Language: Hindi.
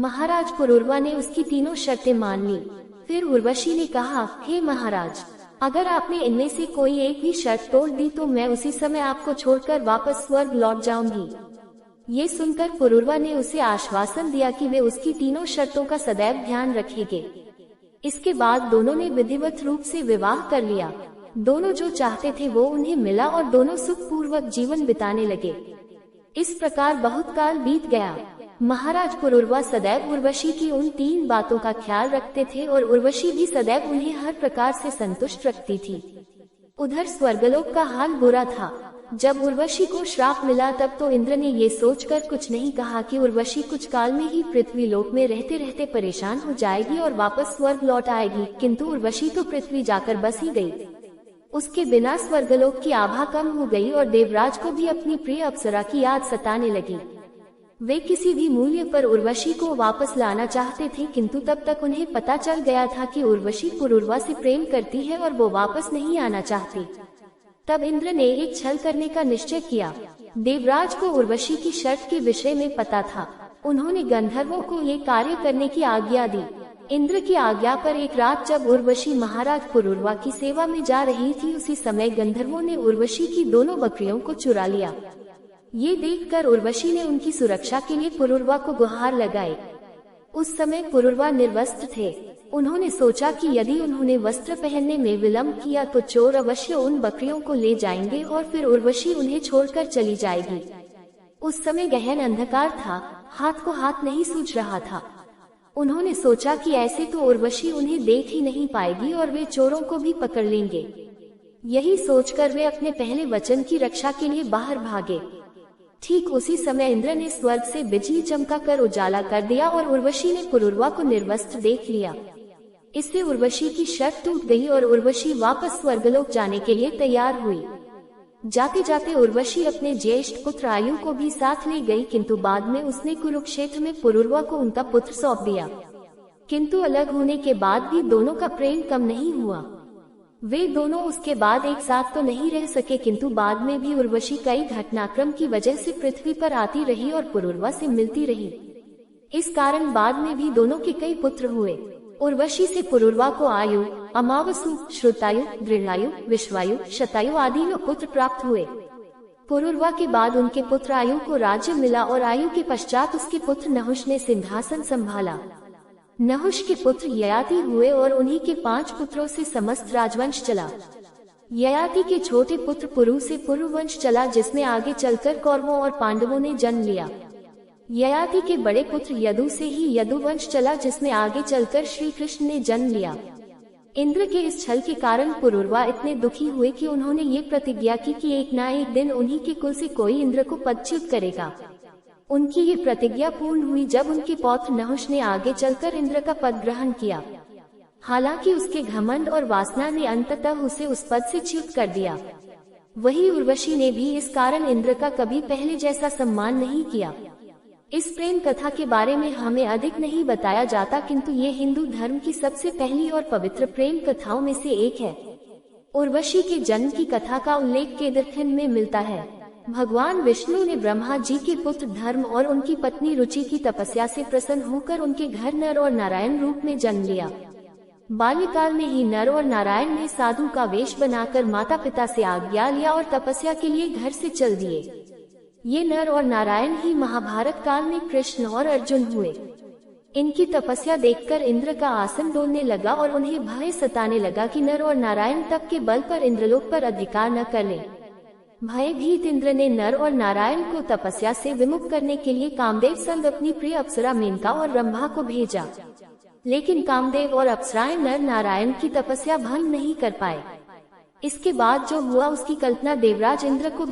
महाराज पुरूरवा ने उसकी तीनों शर्तें मान ली। फिर उर्वशी ने कहा, हे महाराज, अगर आपने इनमें से कोई एक भी शर्त तोड़ दी तो मैं उसी समय आपको छोड़कर वापस स्वर्ग लौट जाऊंगी। ये सुनकर पुरूरवा ने उसे आश्वासन दिया कि वे उसकी तीनों शर्तों का सदैव ध्यान रखेंगे। इसके बाद दोनों ने विधिवत रूप से विवाह कर लिया। दोनों जो चाहते थे वो उन्हें मिला और दोनों सुखपूर्वक जीवन बिताने लगे। इस प्रकार बहुत काल बीत गया। महाराज पुरूरवा सदैव उर्वशी की उन 3 बातों का ख्याल रखते थे और उर्वशी भी सदैव उन्हें हर प्रकार से संतुष्ट रखती थी। उधर स्वर्गलोक का हाल बुरा था। जब उर्वशी को श्राप मिला तब तो इंद्र ने ये सोचकर कुछ नहीं कहा कि उर्वशी कुछ काल में ही पृथ्वी लोक में रहते रहते परेशान हो जाएगी और वापस स्वर्ग लौट आएगी, किंतु उर्वशी तो पृथ्वी जाकर बस ही गई। उसके बिना स्वर्गलोक की आभा कम हो गई और देवराज को भी अपनी प्रिय अप्सरा की याद सताने लगी। वे किसी भी मूल्य पर उर्वशी को वापस लाना चाहते थे, किंतु तब तक उन्हें पता चल गया था कि उर्वशी पुरूरवा से प्रेम करती है और वो वापस नहीं आना चाहती। तब इंद्र ने एक छल करने का निश्चय किया। देवराज को उर्वशी की शर्त के विषय में पता था। उन्होंने गंधर्वों को ये कार्य करने की आज्ञा दी। इंद्र की आज्ञा पर एक रात जब उर्वशी महाराज पुरूरवा की सेवा में जा रही थी, उसी समय गंधर्वों ने उर्वशी की दोनों बकरियों को चुरा लिया। ये देखकर उर्वशी ने उनकी सुरक्षा के लिए पुरूरवा को गुहार लगाई। उस समय पुरूरवा निर्वस्त्र थे। उन्होंने सोचा कि यदि उन्होंने वस्त्र पहनने में विलंब किया तो चोर अवश्य उन बकरियों को ले जाएंगे और फिर उर्वशी उन्हें छोड़कर चली जाएगी। उस समय गहन अंधकार था, हाथ को हाथ नहीं सूझ रहा था। उन्होंने सोचा कि ऐसे तो उर्वशी उन्हें देख ही नहीं पाएगी और वे चोरों को भी पकड़ लेंगे। यही सोचकर वे अपने पहले वचन की रक्षा के लिए बाहर भागे। ठीक उसी समय इंद्र ने स्वर्ग से बिजली चमकाकर उजाला कर दिया और उर्वशी ने पुरूरवा को निर्वस्त्र देख लिया। इससे उर्वशी की शर्त टूट गई और उर्वशी वापस स्वर्गलोक जाने के लिए तैयार हुई। जाते जाते उर्वशी अपने ज्येष्ठ पुत्र आयु को भी साथ ले गई, किंतु बाद में उसने कुरुक्षेत्र में पुरूरवा को उनका पुत्र सौंप दिया। किंतु अलग होने के बाद भी दोनों का प्रेम कम नहीं हुआ। वे दोनों उसके बाद एक साथ तो नहीं रह सके, किंतु बाद में भी उर्वशी कई घटनाक्रम की वजह से पृथ्वी पर आती रही और पुरूरवा से मिलती रही। इस कारण बाद में भी दोनों के कई पुत्र हुए। उर्वशी से पुरूरवा को आयु, अमावसु, श्रुतायु, दृढ़ायु, विश्वायु, शतायु आदि 9 पुत्र प्राप्त हुए। पुरूरवा के बाद उनके पुत्र आयु को राज्य मिला और आयु के पश्चात उसके पुत्र नहुष ने सिंहासन संभाला। नहुष के पुत्र ययाति हुए और उन्हीं के 5 पुत्रों से समस्त राजवंश चला। ययाति के छोटे पुत्र पुरु से पुरुवंश चला, जिसमें आगे चलकर कौरवों और पांडवों ने जन्म लिया। ययाति के बड़े पुत्र यदु से ही यदुवंश चला, जिसमें आगे चलकर श्री कृष्ण ने जन्म लिया। इंद्र के इस छल के कारण पुरूरवा इतने दुखी हुए कि उन्होंने ये प्रतिज्ञा की कि एक ना एक दिन उन्हीं के कुल से कोई इंद्र को पदच्युत करेगा। उनकी ये प्रतिज्ञा पूर्ण हुई जब उनके पौत्र नहुष ने आगे चलकर इंद्र का पद ग्रहण किया। हालांकि उसके घमंड और वासना ने अंततः उसे उस पद से च्युत कर दिया। वही उर्वशी ने भी इस कारण इंद्र का कभी पहले जैसा सम्मान नहीं किया। इस प्रेम कथा के बारे में हमें अधिक नहीं बताया जाता, किंतु ये हिंदू धर्म की सबसे पहली और पवित्र प्रेम कथाओं में से एक है। उर्वशी के जन्म की कथा का उल्लेख केदारखंड में मिलता है। भगवान विष्णु ने ब्रह्मा जी के पुत्र धर्म और उनकी पत्नी रुचि की तपस्या से प्रसन्न होकर उनके घर नर और नारायण रूप में जन्म लिया। बाल्यकाल में ही नर और नारायण ने साधु का वेश बनाकर माता पिता से आज्ञा लिया और तपस्या के लिए घर से चल दिए। ये नर और नारायण ही महाभारत काल में कृष्ण और अर्जुन हुए। इनकी तपस्या देखकर इंद्र का आसन डोलने लगा और उन्हें भय सताने लगा कि नर और नारायण तप के बल पर इंद्रलोक पर अधिकार न कर लें। भयभीत इंद्र ने नर और नारायण को तपस्या से विमुख करने के लिए कामदेव संग अपनी प्रिय अप्सरा मेनका और रंभा को भेजा, लेकिन कामदेव और अप्सराएं नर नारायण की तपस्या भंग नहीं कर पाए। इसके बाद जो हुआ उसकी कल्पना देवराज इंद्र को